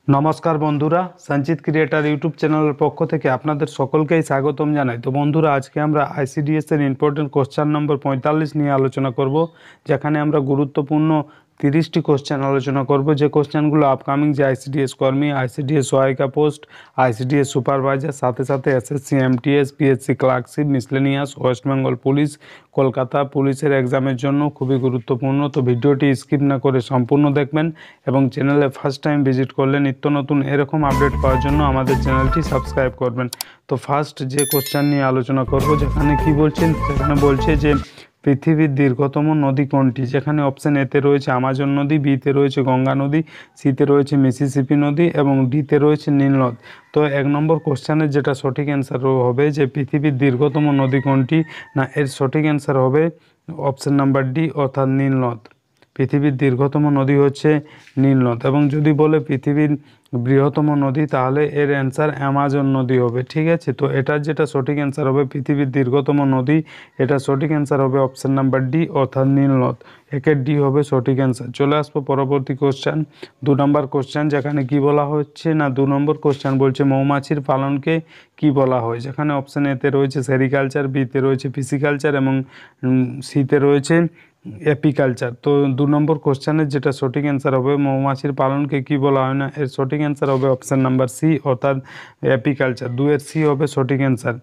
নমস্কার বন্ধুরা, সঞ্চিত ক্রিয়েটার ইউটিউব চ্যানেলের পক্ষ থেকে আপনাদের সকলকেই স্বাগতম জানাই। তো বন্ধুরা, আজকে আমরা আইসিডিএস এর ইম্পর্টেন্ট কোশ্চেন নম্বর 45 নিয়ে আলোচনা করব, যেখানে আমরা গুরুত্বপূর্ণ 30টি কোশ্চেন আলোচনা করব, যে কোশ্চেনগুলো আপকামিং যে আইসিডিএস কর্মী, আইসিডিএস সহায়িকা পোস্ট, আইসিডিএস সুপারভাইজার, সাথে সাথে SSC MTS, PSC clerkship, miscellaneous, West Bengal police, Kolkata পুলিশের এক্সামের জন্য খুবই গুরুত্বপূর্ণ। তো ভিডিওটি স্কিপ না করে সম্পূর্ণ দেখবেন এবং চ্যানেলে ফার্স্ট টাইম ভিজিট করলে নিত্য নতুন এরকম আপডেট পাওয়ার জন্য আমাদের চ্যানেলটি সাবস্ক্রাইব করবেন। তো ফার্স্ট যে কোশ্চেন নিয়ে আলোচনা করব, যেখানে কি বলছেন, সেখানে বলছে যে পৃথিবীর দীর্ঘতম নদী কোনটি? যেখানে অপশন এতে রয়েছে আমাজন নদী, বিতে রয়েছে গঙ্গা নদী, সিতে রয়েছে মিসিসিপি নদী এবং ডিতে রয়েছে নীল নদ। তো 1 নম্বর কোশ্চেনের যেটা সঠিক অ্যান্সার হবে যে পৃথিবীর দীর্ঘতম নদী কোনটি, না এর সঠিক অ্যান্সার হবে অপশন নাম্বার ডি, অর্থাৎ নীল নদ। পৃথিবীর দীর্ঘতম নদী হচ্ছে নীল নদ। এবং যদি বলে পৃথিবীর বৃহত্তম নদী, তাহলে এর অ্যান্সার অ্যামাজন নদী হবে। ঠিক আছে, তো এটার যেটা সঠিক অ্যান্সার হবে পৃথিবীর দীর্ঘতম নদী, এটা সঠিক অ্যান্সার হবে অপশন নাম্বার ডি, অর্থাৎ নীল নদ। একের ডি হবে সঠিক অ্যান্সার। চলে আসবো পরবর্তী কোশ্চেন, 2 নম্বর কোশ্চেন, যেখানে কি বলা হচ্ছে, না 2 নম্বর কোশ্চেন বলছে মৌমাছির পালনকে কি বলা হয়? যেখানে অপশন এতে রয়েছে সেরিকালচার, বিতে রয়েছে পিসিকালচার এবং সিতে রয়েছে এপিকালচার। তো 2 নম্বর কোশ্চেনের যেটা সঠিক অ্যান্সার হবে মৌমাছির পালনকে কি বলা হয়, না এর সঠিক অ্যান্সার হবে অপশান নাম্বার সি, অর্থাৎ এপিকালচার। 2-এর সি হবে সঠিক অ্যান্সার।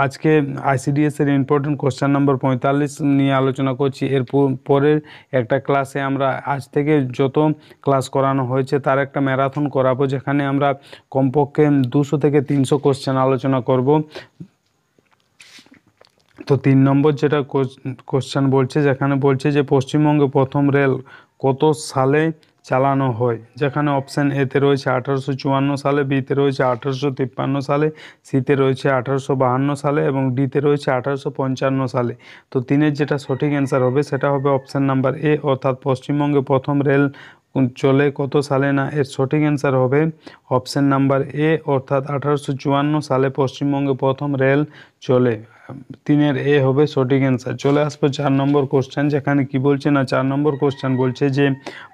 আজকে আইসিডিএস এর ইম্পর্টেন্ট কোশ্চেন নম্বর 45 নিয়ে আলোচনা করছি। এর পরের একটা ক্লাসে আমরা আজ থেকে যত ক্লাস করানো হয়েছে তার একটা ম্যারাথন করাবো, যেখানে আমরা কমপক্ষে 200 থেকে 300 কোশ্চেন আলোচনা করব। তো 3 নম্বর যেটা কোশ্চেন বলছে, যেখানে বলছে যে পশ্চিমবঙ্গে প্রথম রেল কত সালে চালানো হয়? যেখানে অপশান এতে রয়েছে 1854 সালে, বিতে রয়েছে 1853 সালে, সিতে রয়েছে 1852 সালে এবং ডিতে রয়েছে 1855 সালে। তো 3-এর যেটা সঠিক অ্যান্সার হবে সেটা হবে অপশান নাম্বার এ, অর্থাৎ পশ্চিমবঙ্গে প্রথম রেল চলে কত সালে, না এর সঠিক অ্যান্সার হবে অপশান নাম্বার এ, অর্থাৎ 1854 সালে পশ্চিমবঙ্গে প্রথম রেল চলে। 3-এর এ হবে সঠিক অ্যান্সার। চলে আসবো 4 নম্বর কোশ্চেন, যেখানে কি বলছে, না 4 নম্বর কোশ্চেন বলছে যে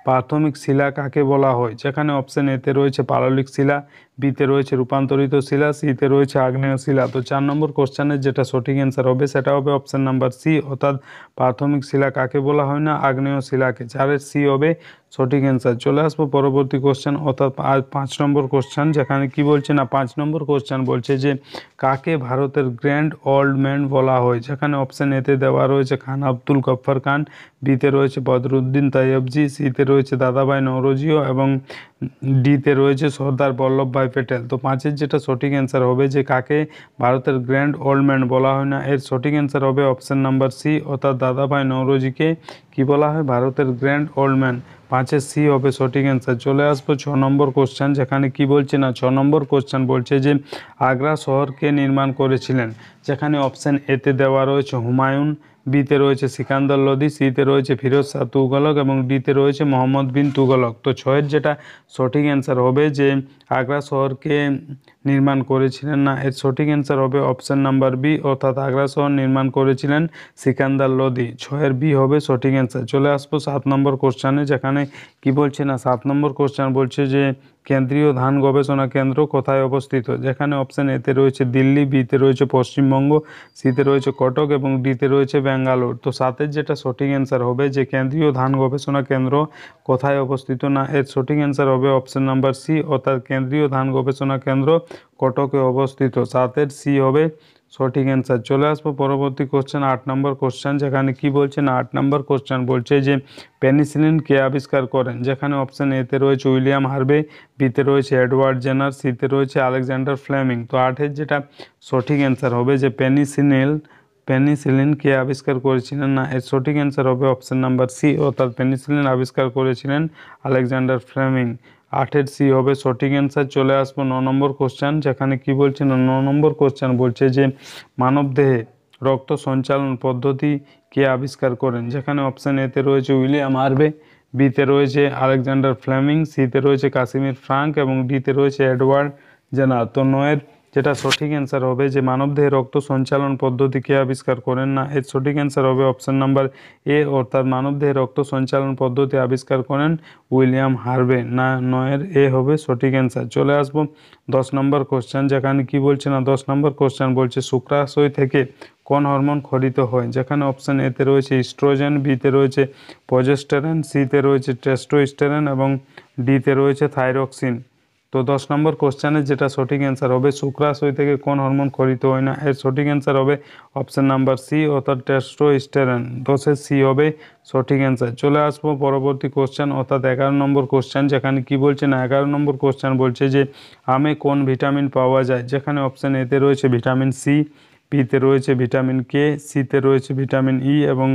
প্রাথমিক শিলা কাকে বলা হয়? যেখানে অপশান এতে রয়েছে পাললিক শিলা, বিতে রয়েছে রূপান্তরিত শিলা, সিতে রয়েছে আগ্নেয় শিলা। তো 4 নম্বর কোশ্চেনের যেটা সঠিক অ্যান্সার হবে সেটা হবে অপশান নাম্বার সি, অর্থাৎ প্রাথমিক শিলা কাকে বলা হয়, না আগ্নেয় শিলাকে। 4-এর সি হবে সঠিক অ্যান্সার। চলে আসবো পরবর্তী কোশ্চেন, অর্থাৎ 5 নম্বর কোশ্চেন, যেখানে কি বলছে, না 5 নম্বর কোশ্চেন বলছে যে কাকে ভারতের গ্র্যান্ড ওল্ড ম্যান বলা হয়? যেখানে অপশান এতে দেওয়া রয়েছে খান আব্দুল গফ্ফর খান, বিতে রয়েছে বদরুদ্দিন তৈয়বজি, সিতে রয়েছে দাদাভাই নওরোজিও এবং ডিতে রয়েছে সর্দার বল্লভভাই প্যাটেল। তো 5-এর যেটা সঠিক অ্যান্সার হবে যে কাকে ভারতের গ্র্যান্ড ওল্ড ম্যান বলা হয়, না এর সঠিক অ্যান্সার হবে অপশান নাম্বার সি, অর্থাৎ দাদাভাই নওরোজিকে কি বলা হয়, ভারতের গ্র্যান্ড ওল্ড ম্যান। 5-এর সি হবে সঠিক অ্যান্সার। চলে আসবো 6 নম্বর কোশ্চেন, যেখানে কি বলছে, না 6 নম্বর কোশ্চেন বলছে যে আগ্রা শহরকে নির্মাণ করেছিলেন? যেখানে অপশান এতে দেওয়া রয়েছে হুমায়ুন, বিতে রয়েছে সিকান্দর লোদি, সিতে রয়েছে ফিরোজ শাহ তুগলক এবং ডিতে রয়েছে মোহাম্মদ বিন তুগলক। তো 6-এর যেটা সঠিক অ্যান্সার হবে যে আগ্রা শহরকে নির্মাণ করেছিলেন, না এর সঠিক অ্যান্সার হবে অপশান নাম্বার বি, অর্থাৎ আগ্রা শহর নির্মাণ করেছিলেন সিকান্দার লোদি। 6-এর বি হবে সঠিক অ্যান্সার। চলে আসবো 7 নম্বর কোশ্চেনে, যেখানে কি বলছে, না 7 নম্বর কোশ্চেন বলছে যে কেন্দ্রীয় ধান গবেষণা কেন্দ্র কোথায় অবস্থিত? যেখানে অপশান এতে রয়েছে দিল্লি, বিতে রয়েছে পশ্চিমবঙ্গ, সিতে রয়েছে কটক এবং ডিতে রয়েছে ব্যাঙ্গালোর। তো 7-এর যেটা সঠিক অ্যান্সার হবে যে কেন্দ্রীয় ধান গবেষণা কেন্দ্র কোথায় অবস্থিত, না এর সঠিক অ্যান্সার হবে অপশান নাম্বার সি, অর্থাৎ কেন্দ্রীয় ধান গবেষণা কেন্দ্র কটকে অবস্থিত। 7-এর সি হবে সঠিক অ্যান্সার। চলে আসবো পরবর্তী কোশ্চেন, 8 নম্বর কোশ্চেন, যেখানে কি বলছে, না 8 নম্বর কোশ্চেন বলছে যে পেনিসিলিন কে আবিষ্কার করেন? যেখানে অপশান এতে রয়েছে উইলিয়াম হার্ভে, বিতে রয়েছে এডওয়ার্ড জেনার, সিতে রয়েছে আলেকজান্ডার ফ্লেমিং। তো 8-এর যেটা সঠিক অ্যান্সার হবে যে পেনিসিলিন কে আবিষ্কার করেছিলেন, না এর সঠিক অ্যান্সার হবে অপশান নাম্বার সি, অর্থাৎ পেনিসিলিন আবিষ্কার করেছিলেন আলেকজান্ডার ফ্লেমিং। 8-এর সি হবে সঠিক অ্যান্সার। চলে আসবো 9 নম্বর কোশ্চেন, যেখানে কি বলছে, না 9 নম্বর কোশ্চেন বলছে যে মানবদেহে রক্ত সঞ্চালন পদ্ধতি কে আবিষ্কার করেন? যেখানে অপশান এতে রয়েছে উইলিয়াম হার্ভে, বিতে রয়েছে আলেকজান্ডার ফ্লেমিং, সিতে রয়েছে কাসিমির ফ্রাঙ্ক এবং ডিতে রয়েছে এডওয়ার্ড জেনার। তো 9-এর যেটা সঠিক অ্যান্সার হবে যে মানবদেহে রক্ত সঞ্চালন পদ্ধতি কে আবিষ্কার করেন, না এর সঠিক অ্যান্সার হবে অপশন নাম্বার এ, অর্থাৎ মানবদেহে রক্ত সঞ্চালন পদ্ধতি আবিষ্কার করেন উইলিয়াম হার্ভে। না, নয়ের এ হবে সঠিক অ্যান্সার। চলে আসবো 10 নম্বর কোশ্চেন, যেখানে কি বলছে না 10 নম্বর কোশ্চেন বলছে শুক্রাশয় থেকে কোন হরমোন খরিত হয়, যেখানে অপশন এতে রয়েছে ইস্ট্রোজেন, বিতে রয়েছে প্রজেস্টেরন, সিতে রয়েছে টেস্টোস্টেরন এবং ডিতে রয়েছে থাইরক্সিন। তো 10 নম্বর কোশ্চেনের যেটা সঠিক অ্যান্সার হবে শুক্রাশয় থেকে কোন হরমোন খরিত হয় না, এর সঠিক অ্যান্সার হবে অপশন নাম্বার সি, অর্থাৎ টেস্টোস্টেরন। 10-এর সি হবে সঠিক অ্যান্সার। চলে আসবো পরবর্তী কোশ্চেন, অর্থাৎ 11 নম্বর কোশ্চেন, যেখানে কি বলছে না 11 নম্বর কোশ্চেন বলছে যে আমে কোন ভিটামিন পাওয়া যায়, যেখানে অপশন এতে রয়েছে ভিটামিন সি, বিতে রয়েছে ভিটামিন কে, সিতে রয়েছে ভিটামিন ই এবং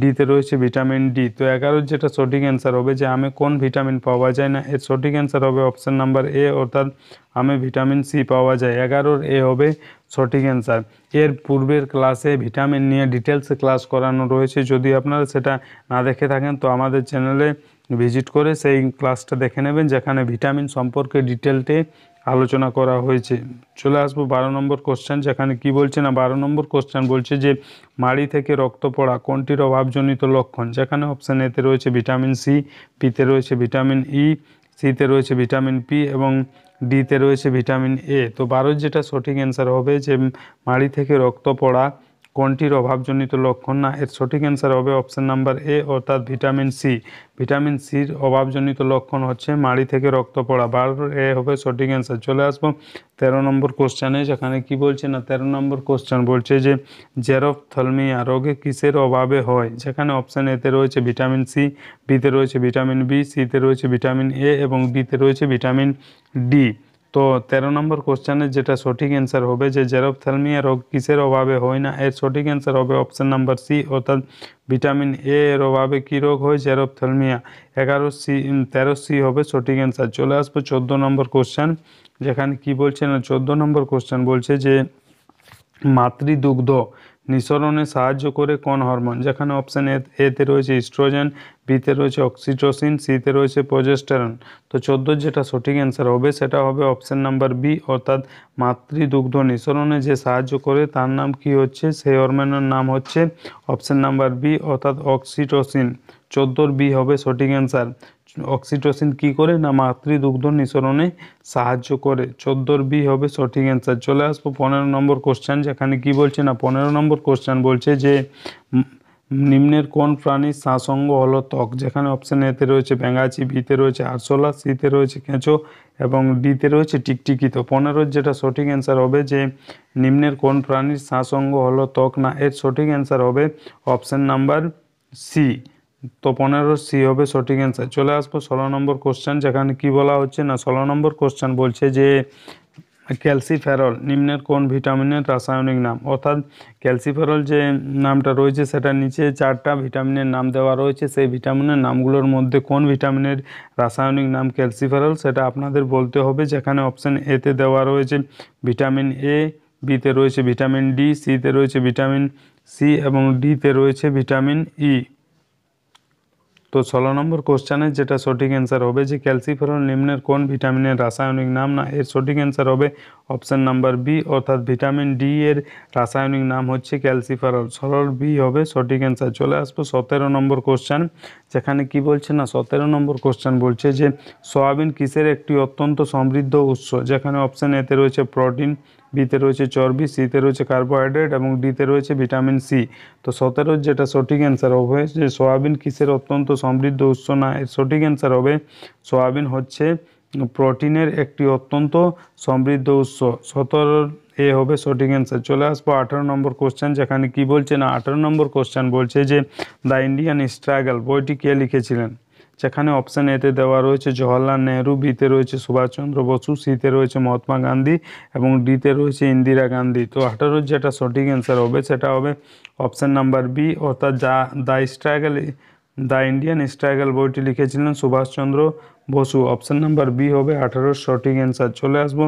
ডিতে রয়েছে ভিটামিন ডি। তো 11 যেটা সঠিক অ্যান্সার হবে যে আমে কোন ভিটামিন পাওয়া যায় না, এর সঠিক অ্যান্সার হবে অপশন নাম্বার এ, অর্থাৎ আমে ভিটামিন সি পাওয়া যায়। 11-র এ হবে সঠিক অ্যান্সার। এর পূর্বের ক্লাসে ভিটামিন নিয়ে ডিটেলসে ক্লাস করানো রয়েছে, যদি আপনারা সেটা না দেখে থাকেন তো আমাদের চ্যানেলে ভিজিট করে সেই ক্লাসটা দেখে নেবেন, যেখানে ভিটামিন সম্পর্কে ডিটেলতে আলোচনা করা হয়েছে। চলে আসবো 12 নম্বর কোশ্চেন, যেখানে কি বলছে না 12 নম্বর কোশ্চেন বলছে যে মাড়ি থেকে রক্ত পড়া কোনটির অভাবজনিত লক্ষণ, যেখানে অপশান এতে রয়েছে ভিটামিন সি, বিতে রয়েছে ভিটামিন ই, সিতে রয়েছে ভিটামিন পি এবং ডিতে রয়েছে ভিটামিন এ। তো 12 যেটা সঠিক অ্যান্সার হবে যে মাড়ি থেকে রক্ত পড়া কোনটির অভাবজনিত লক্ষণ, না এর সঠিক অ্যান্সার হবে অপশন নাম্বার এ, অর্থাৎ ভিটামিন সি। ভিটামিন সির অভাবজনিত লক্ষণ হচ্ছে মাড়ি থেকে রক্ত পড়া। 12 এ হবে সঠিক অ্যান্সার। চলে আসবো 13 নম্বর কোশ্চেনে, যেখানে কি বলছে না 13 নম্বর কোশ্চেন বলছে যে জেরপ্থ্যালমিয়া রোগে কিসের অভাবে হয়, যেখানে অপশান এতে রয়েছে ভিটামিন সি, বিতে রয়েছে ভিটামিন বি, সিতে রয়েছে ভিটামিন এ এবং ডিতে রয়েছে ভিটামিন ডি। তো 13 নম্বর কোশ্চেনের যেটা সঠিক অ্যান্সার হবে যে জেরপ্থ্যালমিয়া রোগ কিসের অভাবে হয় না, এর সঠিক অ্যান্সার হবে অপশন নাম্বার সি, অর্থাৎ ভিটামিন এ এর অভাবে কী রোগ হয়, জেরপ্থ্যালমিয়া। 11 সি 13 সি হবে সঠিক অ্যান্সার। চলে আসবো 14 নম্বর কোশ্চেন, যেখানে কি বলছে না 14 নম্বর কোশ্চেন বলছে যে মাতৃদুগ্ধ নিঃসরণে সাহায্য করে কোন হরমোন, যেখানে অপশান এতে রয়েছে ইস্ট্রোজেন, বিতে রয়েছে অক্সিটোসিন, সিতে রয়েছে প্রজেস্টেরন। তো 14 যেটা সঠিক অ্যান্সার হবে সেটা হবে অপশান নাম্বার বি, অর্থাৎ মাতৃদুগ্ধ নিঃসরণে যে সাহায্য করে তার নাম কি হচ্ছে, সেই হরমোনের নাম হচ্ছে অপশান নাম্বার বি, অর্থাৎ অক্সিটোসিন। 14-র বি হবে সঠিক অ্যান্সার। অক্সিটোসিন কি করে না মাতৃদুগ্ধ নিঃসরণে সাহায্য করে। 14-র বি হবে সঠিক অ্যান্সার। চলে আসবো 15 নম্বর কোশ্চেন, যেখানে কি বলছে না 15 নম্বর কোশ্চেন বলছে যে নিম্নের কোন প্রাণীর শ্বাসঙ্গ হলো ত্বক, যেখানে অপশান এতে রয়েছে ব্যাঙাচি, বিতে রয়েছে আরশোলা, সিতে রয়েছে কেঁচো এবং ডিতে রয়েছে টিকটিকি। তো 15-র যেটা সঠিক অ্যান্সার হবে যে নিম্নের কোন প্রাণীর শ্বাসঙ্গ হলো ত্বক, না এর সঠিক অ্যান্সার হবে অপশান নাম্বার সি। তো 15-র সি হবে সঠিক অ্যান্সার। চলে আসবো 16 নম্বর কোশ্চেন, যেখানে কি বলা হচ্ছে না 16 নম্বর কোশ্চেন বলছে যে ক্যালসিফেরল নিম্নের কোন ভিটামিনের রাসায়নিক নাম, অর্থাৎ ক্যালসিফেরল যে নামটা রয়েছে সেটার নিচে 4টা ভিটামিনের নাম দেওয়া রয়েছে, সেই ভিটামিনের নামগুলোর মধ্যে কোন ভিটামিনের রাসায়নিক নাম ক্যালসিফেরল সেটা আপনাদের বলতে হবে, যেখানে অপশান এতে দেওয়া রয়েছে ভিটামিন এ, বিতে রয়েছে ভিটামিন ডি, সিতে রয়েছে ভিটামিন সি এবং ডিতে রয়েছে ভিটামিন ই। তো 16 নম্বর কোশ্চেনের যেটা সঠিক অ্যান্সার হবে যে ক্যালসিফেরল নিম্নের কোন ভিটামিনের রাসায়নিক নাম, না এর সঠিক অ্যান্সার হবে অপশান নাম্বার বি, অর্থাৎ ভিটামিন ডি এর রাসায়নিক নাম হচ্ছে ক্যালসিফেরল। 16 বি হবে সঠিক অ্যান্সার। চলে আসবো 17 নম্বর কোশ্চেন, যেখানে কি বলছে না 17 নম্বর কোশ্চেন বলছে যে সয়াবিন কিসের একটি অত্যন্ত সমৃদ্ধ উৎস, যেখানে অপশান এতে রয়েছে প্রোটিন, বিতে রয়েছে চর্বি, সিতে রয়েছে কার্বোহাইড্রেট এবং ডিতে রয়েছে ভিটামিন সি। তো 17-র যেটা সঠিক অ্যান্সার হবে যে সয়াবিন কিসের অত্যন্ত সমৃদ্ধ উৎস, না এর সঠিক অ্যান্সার হবে সয়াবিন হচ্ছে প্রোটিনের একটি অত্যন্ত সমৃদ্ধ উৎস। 17-র এ হবে সঠিক অ্যান্সার। চলে আসবো 18 নম্বর কোশ্চেন, যেখানে কি বলছে না 18 নম্বর কোশ্চেন বলছে যে দ্য ইন্ডিয়ান স্ট্রাগল বইটি কে লিখেছিলেন, যেখানে অপশান এতে দেওয়া রয়েছে জওহরলাল নেহরু, বিতে রয়েছে সুভাষচন্দ্র বসু, সিতে রয়েছে মহাত্মা গান্ধী এবং ডিতে রয়েছে ইন্দিরা গান্ধী। তো 18-র যেটা সঠিক অ্যান্সার হবে সেটা হবে অপশান নাম্বার বি, অর্থাৎ দ্য ইন্ডিয়ান স্ট্রাগল বইটি লিখেছিলেন Subhas Chandra Bose. Option number B হবে 18-র সঠিক অ্যান্সার। চলে আসবো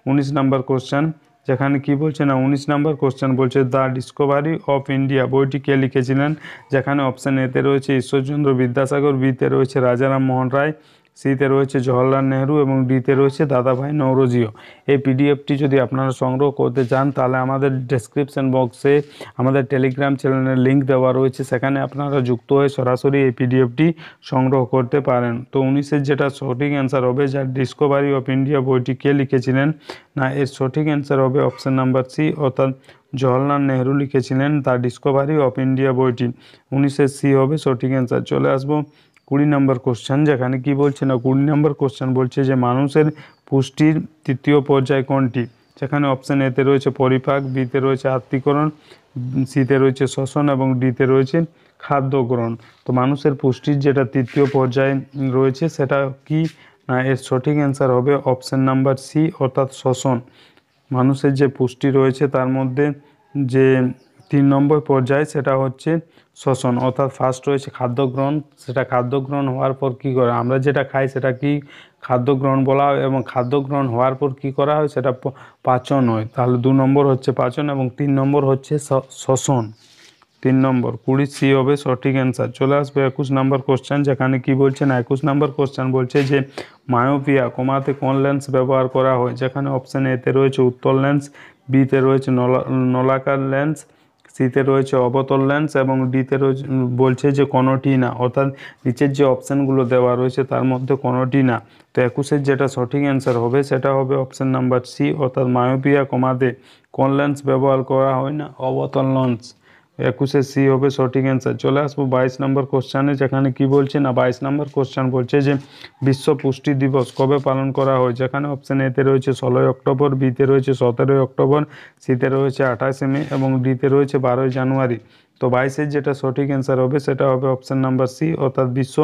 19 নম্বর কোশ্চেন, যেখানে কি বলছে না 19 নম্বর কোশ্চেন বলছে দ্য ডিসকভারি অফ ইন্ডিয়া বইটি কে লিখেছিলেন, যেখানে অপশান এতে রয়েছে ঈশ্বরচন্দ্র বিদ্যাসাগর, বিতে রয়েছে রাজা রামমোহন রায়, সিতে রয়েছে জওহরলাল নেহরু এবং ডিতে রয়েছে দাদাভাই নওরোজিও। এই পিডিএফটি যদি আপনারা সংগ্রহ করতে চান তাহলে আমাদের ডেসক্রিপশন বক্সে আমাদের টেলিগ্রাম চ্যানেলের লিঙ্ক দেওয়া রয়েছে, সেখানে আপনারা যুক্ত হয়ে সরাসরি এই পিডিএফটি সংগ্রহ করতে পারেন। তো 19-এর যেটা সঠিক অ্যান্সার হবে, যার ডিসকভারি অফ ইন্ডিয়া বইটি কে লিখেছিলেন, না এর সঠিক অ্যান্সার হবে অপশন নাম্বার সি, অর্থাৎ জওহরলাল নেহরু লিখেছিলেন তার ডিসকভারি অফ ইন্ডিয়া বইটি। 19-এর সি হবে সঠিক অ্যান্সার। চলে আসবো 20 নম্বর কোশ্চেন, যেখানে কি বলছে না 20 নম্বর কোশ্চেন বলছে যে মানুষের পুষ্টির তৃতীয় পর্যায় কোনটি, যেখানে অপশান এতে রয়েছে পরিপাক, বিতে রয়েছে আত্তীকরণ, সিতে রয়েছে শ্বসন এবং ডিতে রয়েছে খাদ্য গ্রহণ। তো মানুষের পুষ্টির যেটা তৃতীয় পর্যায়ে রয়েছে সেটা কি, না এর সঠিক অ্যান্সার হবে অপশান নাম্বার সি, অর্থাৎ শ্বসন। মানুষের যে পুষ্টি রয়েছে তার মধ্যে যে 3 নম্বর পর্যায় সেটা হচ্ছে শ্বসন, অর্থাৎ ফার্স্ট রয়েছে খাদ্য গ্রহণ, সেটা খাদ্য গ্রহণ হওয়ার পর কী করে আমরা যেটা খাই সেটা কি খাদ্য গ্রহণ বলা হয়, এবং খাদ্য গ্রহণ হওয়ার পর কী করা হয় সেটা পাচন হয়। তাহলে 2 নম্বর হচ্ছে পাচন এবং 3 নম্বর হচ্ছে শ্বসন। 3 নম্বর 20 সি হবে সঠিক অ্যান্সার। চলে আসবে 21 নম্বর কোশ্চেন, যেখানে কি বলছে না 21 নম্বর কোশ্চেন বলছে যে মায়োপিয়া কমাতে কোন লেন্স ব্যবহার করা হয়, যেখানে অপশান এতে রয়েছে উত্তল লেন্স, বিতে রয়েছে নলাকার লেন্স, সিতে রয়েছে অবতল লেন্স এবং ডিতে রয়েছে বলছে যে কোনোটি না, অর্থাৎ নিচের যে অপশানগুলো দেওয়া রয়েছে তার মধ্যে কোনোটি না। তো 21-এর যেটা সঠিক অ্যান্সার হবে সেটা হবে অপশান নাম্বার সি, অর্থাৎ মায়োপিয়া কমাতে কোন লেন্স ব্যবহার করা হয় না অবতল লেন্স। 21-এ সি হবে সঠিক অ্যান্সার। চলে আসবো 22 নম্বর কোশ্চেনে, যেখানে কি বলছে না 22 নম্বর কোশ্চেন বলছে যে বিশ্ব পুষ্টি দিবস কবে পালন করা হয়, যেখানে অপশান এতে রয়েছে 16 অক্টোবর, বিতে রয়েছে 17 অক্টোবর, সিতে রয়েছে 28 মে এবং ডিতে রয়েছে 12 জানুয়ারি। তো 22-এর যেটা সঠিক অ্যান্সার হবে সেটা হবে অপশান নাম্বার সি, অর্থাৎ বিশ্ব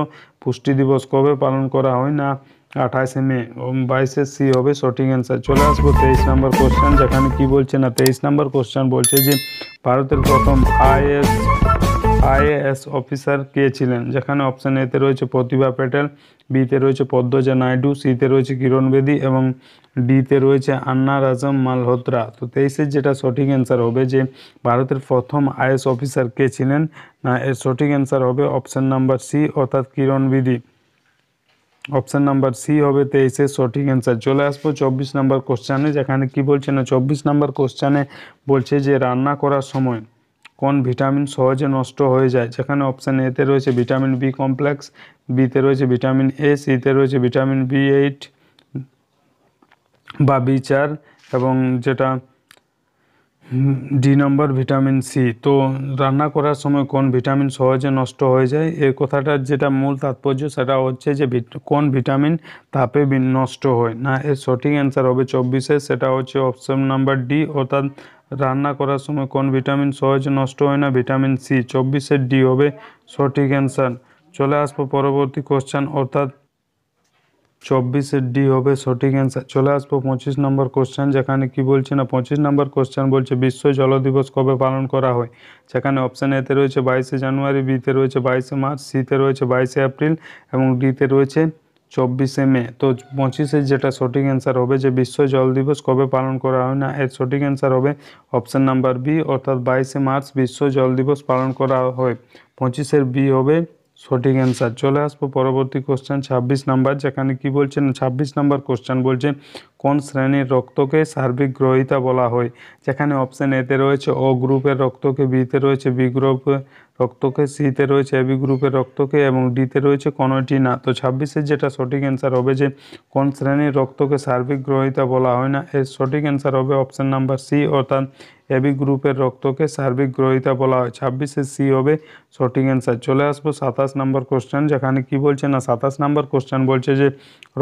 পুষ্টি দিবস কবে পালন করা হয় না 28 মে। 22-এর সি হবে সঠিক অ্যান্সার। চলে আসবো 23 নম্বর কোশ্চেন, যেখানে কি বলছে না 23 নম্বর কোশ্চেন বলছে যে ভারতের প্রথম আইএএস অফিসার কে ছিলেন, যেখানে অপশান এতে রয়েছে প্রতিভা প্যাটেল, বিতে রয়েছে পদ্মজা নাইডু, সিতে রয়েছে কিরণ বেদি এবং ডিতে রয়েছে আন্না রাজম মালহোত্রা। তো 23-এর যেটা সঠিক অ্যান্সার হবে যে ভারতের প্রথম আইএএস অফিসার কে ছিলেন, না এর সঠিক অ্যান্সার হবে অপশান নাম্বার সি, অর্থাৎ কিরণ বেদি। অপশান নাম্বার সি হবে 23-এর সঠিক অ্যান্সার। চলে আসবো 24 নম্বর কোশ্চেনে, যেখানে কি বলছে না 24 নম্বর কোশ্চেনে বলছে যে রান্না করার সময় কোন ভিটামিন সহজে নষ্ট হয়ে যায়, যেখানে অপশান এতে রয়েছে ভিটামিন বি কমপ্লেক্স, বিতে রয়েছে ভিটামিন এ, সিতে রয়েছে ভিটামিন বি8 বা বি4 এবং যেটা ডি নম্বর ভিটামিন সি। তো রান্না করার সময় কোন ভিটামিন সহজে নষ্ট হয়ে যায়, এর কথাটার যেটা মূল তাৎপর্য সেটা হচ্ছে যে কোন ভিটামিন তাপে নষ্ট হয়, না এর সঠিক অ্যান্সার হবে 24-এর, সেটা হচ্ছে অপশন নাম্বার ডি, অর্থাৎ রান্না করার সময় কোন ভিটামিন সহজে নষ্ট হয় না ভিটামিন সি। 24-এর ডি হবে সঠিক অ্যান্সার। চলে আসবো পরবর্তী কোশ্চেন, অর্থাৎ 24-এর ডি হবে সঠিক অ্যান্সার। চলে আসবো 25 নম্বর কোশ্চেন, যেখানে কি বলছে না 25 নম্বর কোশ্চেন বলছে বিশ্ব জল দিবস কবে পালন করা হয়, সেখানে অপশান এতে রয়েছে 22শে জানুয়ারি, বিতে রয়েছে 22শে মার্চ, সিতে রয়েছে 22শে এপ্রিল এবং ডিতে রয়েছে 24শে মে। তো 25-এর যেটা সঠিক অ্যান্সার হবে যে বিশ্ব জল দিবস কবে পালন করা হয় না, এর সঠিক অ্যান্সার হবে অপশান নাম্বার বি, অর্থাৎ 22শে মার্চ বিশ্ব জল দিবস পালন করা হয়। 25-এর বি হবে সঠিক অ্যান্সার। চলে আসবো পরবর্তী কোশ্চেন 26 নাম্বার, যেখানে কি বলছেন 26 নাম্বার কোশ্চেন বলছে কোন শ্রেণীর রক্তকে সার্বিক গ্রহিতা বলা হয়, যেখানে অপশান এতে রয়েছে ও গ্রুপের রক্তকে, বিতে রয়েছে বি গ্রুপের রক্তকে, সিতে রয়েছে এবি গ্রুপের রক্তকে এবং ডিতে রয়েছে কোনোটি না। তো 26-এর যেটা সঠিক অ্যান্সার হবে যে কোন শ্রেণীর রক্তকে সার্বিক গ্রহিতা বলা হয় না, এর সঠিক অ্যান্সার হবে অপশান নাম্বার সি, অর্থাৎ এবি গ্রুপের রক্তকে সার্বিক গ্রহিতা বলা হয়। 26-এর সি হবে সঠিক অ্যান্সার। চলে আসবো 27 নম্বর কোশ্চেন, যেখানে কি বলছে না 27 নম্বর কোশ্চেন বলছে যে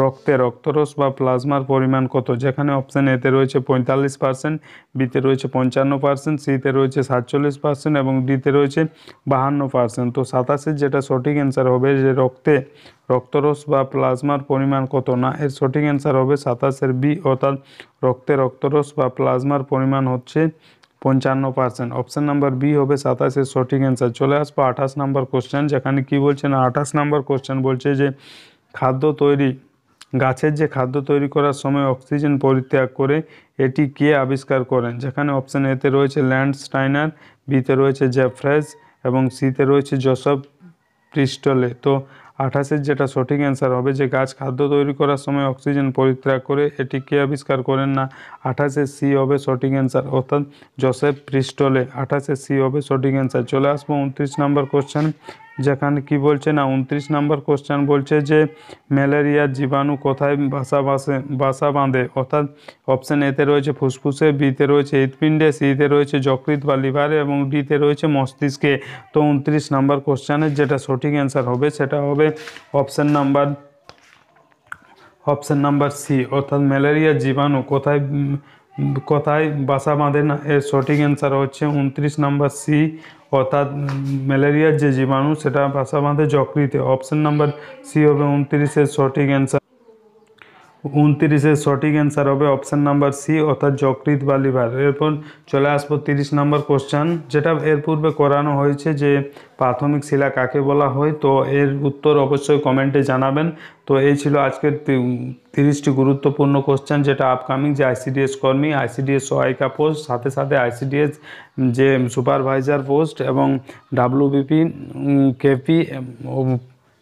রক্তে রক্তরস বা প্লাজমার পরিমাণ কত, যেখানে অপশান এতে রয়েছে 45%, বিতে রয়েছে 55%, সিতে রয়েছে 47% এবং ডিতে রয়েছে 52%। তো 27-এর যেটা সঠিক অ্যান্সার হবে যে রক্তে রক্তরস বা প্লাজমার পরিমাণ কত, না এর সঠিক অ্যান্সার হবে 27-এর বি, অর্থাৎ রক্তে রক্তরস বা প্লাজমার পরিমাণ হচ্ছে 55%। অপশান নাম্বার বি হবে 27-এর সঠিক অ্যান্সার। চলে আসবো 28 নম্বর কোশ্চেন, যেখানে কি বলছে না 28 নম্বর কোশ্চেন বলছে যে খাদ্য তৈরি গাছের যে খাদ্য তৈরি করার সময় অক্সিজেন পরিত্যাগ করে এটি কে আবিষ্কার করেন, যেখানে অপশান এতে রয়েছে ল্যান্ডস্টাইনার, বিতে রয়েছে জেফ্রাইস এবং সিতে রয়েছে জোসেফ প্রিস্টলে। তো 28 যেটা সঠিক অ্যান্সার হবে, যে গাছ খাদ্য তৈরি করার সময় অক্সিজেন পরিত্যাগ করে, এটি কে আবিষ্কার করেন? না 28 সি হবে সঠিক অ্যান্সার, অর্থাৎ জোসেফ প্রিস্টলে। 28 সি হবে সঠিক অ্যান্সার। চলে আসবো 29 নম্বর কোশ্চেন, যেখানে কি বলছে না 29 নম্বর কোশ্চেন বলছে যে ম্যালেরিয়ার জীবাণু কোথায় বাসা বাঁধে? অর্থাৎ অপশান এতে রয়েছে ফুসফুসে, বিতে রয়েছে হৃৎপিণ্ডে, সিতে রয়েছে যকৃৎ বা লিভারে এবং ডিতে রয়েছে মস্তিষ্কে। তো 29 নম্বর কোশ্চেনের যেটা সঠিক অ্যান্সার হবে সেটা হবে অপশান নাম্বার সি, অর্থাৎ ম্যালেরিয়ার জীবাণু কোথায় বাসা বাঁধে না, এর সঠিক অ্যান্সার হচ্ছে 29 নাম্বার সি, অর্থাৎ ম্যালেরিয়ার যে জীবাণু সেটা বাসা বাঁধে যকৃতে। অপশান নাম্বার সি হবে 29-এর সঠিক অ্যান্সার। 29-এর সঠিক অ্যান্সার হবে অপশান নাম্বার সি, অর্থাৎ যকৃৎ বা লিভার। এরপর চলে আসবো 30 নম্বর কোশ্চেন, যেটা এর পূর্বে করানো হয়েছে যে প্রাথমিক শিলা কাকে বলা হয়। তো এর উত্তর অবশ্যই কমেন্টে জানাবেন। তো এই ছিল আজকের 30টি গুরুত্বপূর্ণ কোশ্চেন, যেটা আপকামিং যে আইসিডিএস কর্মী, আইসিডিএস সহায়িকা পোস্ট, সাথে সাথে আইসিডিএস যে সুপারভাইজার পোস্ট এবং WBP, KP,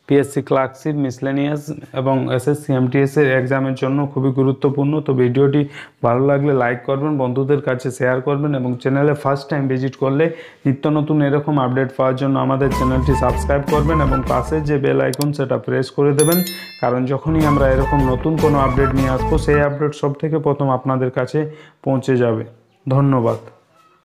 PSC clerkship, miscellaneous এবং এসএসসি এমটিএস এর এক্সামের জন্য খুবই গুরুত্বপূর্ণ। তো ভিডিওটি ভালো লাগলে লাইক করবেন, বন্ধুদের কাছে শেয়ার করবেন এবং চ্যানেলে ফার্স্ট টাইম ভিজিট করলে নিত্য নতুন এরকম আপডেট পাওয়ার জন্য আমাদের চ্যানেলটি সাবস্ক্রাইব করবেন এবং পাশে যে বেল আইকন সেটা প্রেস করে দেবেন, কারণ যখনই আমরা এরকম নতুন কোনো আপডেট নিয়ে আসবো সেই আপডেট সব থেকে প্রথম আপনাদের কাছে পৌঁছে যাবে। ধন্যবাদ।